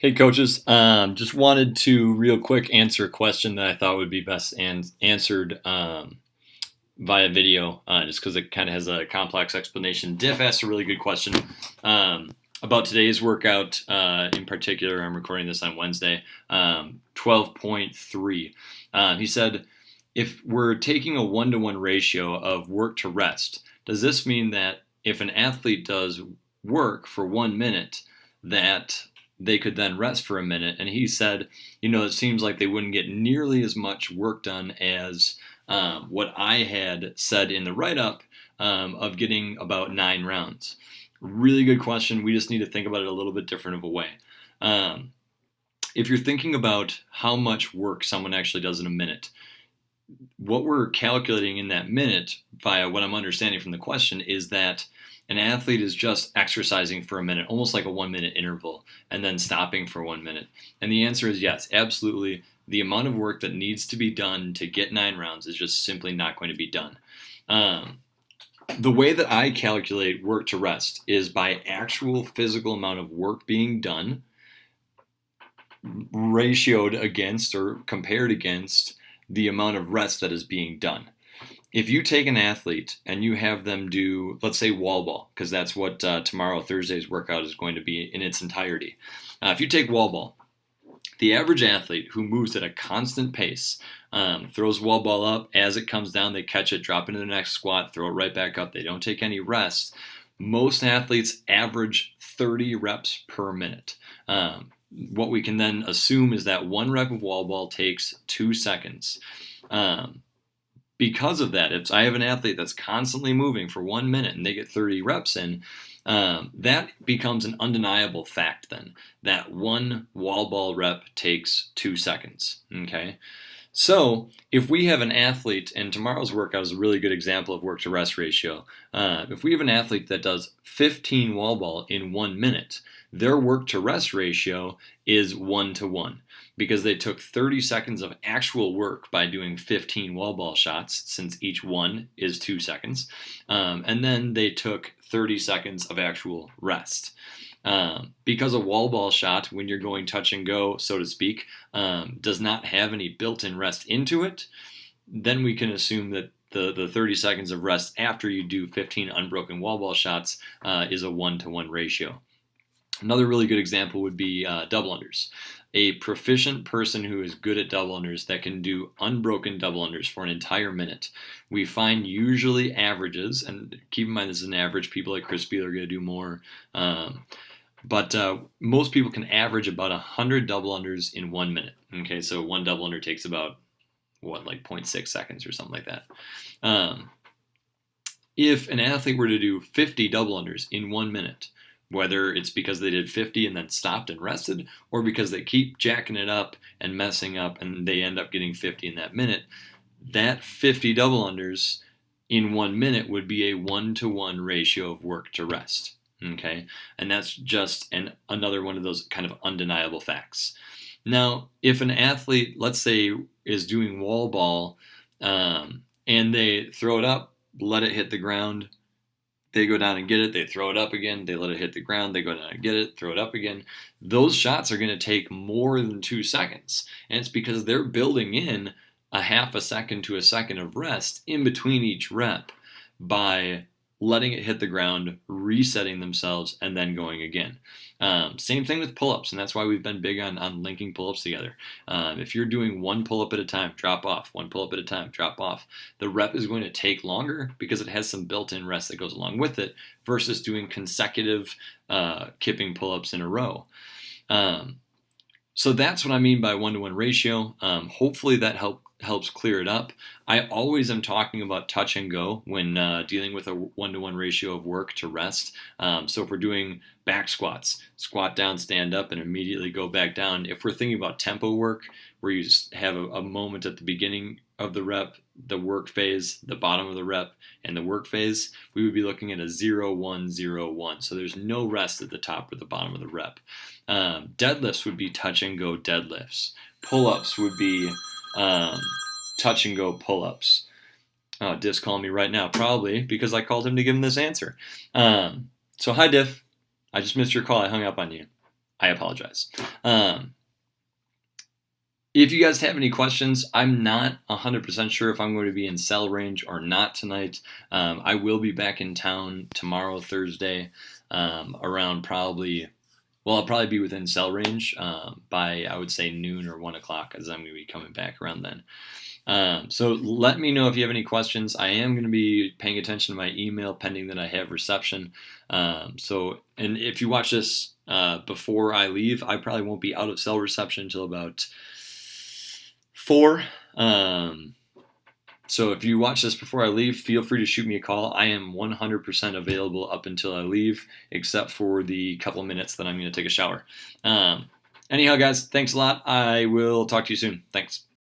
Hey, coaches. Just wanted to real quick answer a question that I thought would be best answered via video, just because it kind of has a complex explanation. Diff asked a really good question about today's workout. In particular, I'm recording this on Wednesday, 12.3. He said, if we're taking a 1-to-1 ratio of work to rest, does this mean that if an athlete does work for 1 minute, that they could then rest for a minute? And he said, it seems like they wouldn't get nearly as much work done as what I had said in the write-up of getting about 9 rounds. Really good question. We just need to think about it a little bit different of a way. If you're thinking about how much work someone actually does in a minute, what we're calculating in that minute, via what I'm understanding from the question, is that an athlete is just exercising for a minute, almost like a 1-minute interval, and then stopping for 1 minute. And the answer is yes, absolutely. The amount of work that needs to be done to get 9 rounds is just simply not going to be done. The way that I calculate work to rest is by actual physical amount of work being done, ratioed against or compared against the amount of rest that is being done. If you take an athlete and you have them do, let's say, wall ball, because that's what tomorrow, Thursday's workout is going to be in its entirety. If you take wall ball, the average athlete who moves at a constant pace, throws wall ball up, as it comes down, they catch it, drop into the next squat, throw it right back up. They don't take any rest. Most athletes average 30 reps per minute. What we can then assume is that 1 rep of wall ball takes 2 seconds. Because of that, if I have an athlete that's constantly moving for 1 minute and they get 30 reps in, that becomes an undeniable fact then, that 1 wall ball rep takes 2 seconds, okay? So if we have an athlete, and tomorrow's workout is a really good example of work to rest ratio, if we have an athlete that does 15 wall ball in 1 minute, their work to rest ratio is 1-to-1, because they took 30 seconds of actual work by doing 15 wall ball shots, since each one is 2 seconds, and then they took 30 seconds of actual rest. Because a wall ball shot, when you're going touch and go, so to speak, does not have any built-in rest into it, then we can assume that the 30 seconds of rest after you do 15 unbroken wall ball shots is a 1-to-1 ratio. Another really good example would be double unders. A proficient person who is good at double unders that can do unbroken double unders for an entire minute, we find usually averages, and keep in mind this is an average, people like Chris Beal are going to do more, but most people can average about 100 double unders in 1 minute. Okay, so 1 double under takes about, like 0.6 seconds or something like that. If an athlete were to do 50 double unders in 1 minute, whether it's because they did 50 and then stopped and rested, or because they keep jacking it up and messing up and they end up getting 50 in that minute, that 50 double unders in 1 minute would be a 1-to-1 ratio of work to rest. Okay, and that's just another one of those kind of undeniable facts. Now, if an athlete, let's say, is doing wall ball and they throw it up, let it hit the ground, they go down and get it, they throw it up again, they let it hit the ground, they go down and get it, throw it up again, those shots are going to take more than 2 seconds. And it's because they're building in a half a second to a second of rest in between each rep by letting it hit the ground, resetting themselves, and then going again. Same thing with pull-ups, and that's why we've been big on linking pull-ups together. If you're doing 1 pull-up at a time, drop off, 1 pull-up at a time, drop off, the rep is going to take longer because it has some built-in rest that goes along with it, versus doing consecutive kipping pull-ups in a row. So that's what I mean by 1-to-1 ratio. Hopefully that helps clear it up. I always am talking about touch and go when dealing with a 1-to-1 ratio of work to rest. So if we're doing back squats, squat down, stand up, and immediately go back down. If we're thinking about tempo work, where you have a moment at the beginning of the rep, the work phase, the bottom of the rep, and the work phase, we would be looking at a 0-1-0-1. So there's no rest at the top or the bottom of the rep. Deadlifts would be touch and go deadlifts. Pull-ups would be touch and go pull-ups. Diff's calling me right now, probably because I called him to give him this answer. So hi, Diff. I just missed your call. I hung up on you. I apologize. If you guys have any questions, I'm not 100% sure if I'm going to be in cell range or not tonight. I will be back in town tomorrow, Thursday, around probably, well, I'll probably be within cell range by, I would say, noon or 1 o'clock, as I'm going to be coming back around then. So let me know if you have any questions. I am going to be paying attention to my email pending that I have reception. And if you watch this before I leave, I probably won't be out of cell reception until about 4. So if you watch this before I leave, feel free to shoot me a call. I am 100% available up until I leave, except for the couple minutes that I'm going to take a shower. Anyhow, guys, thanks a lot. I will talk to you soon. Thanks.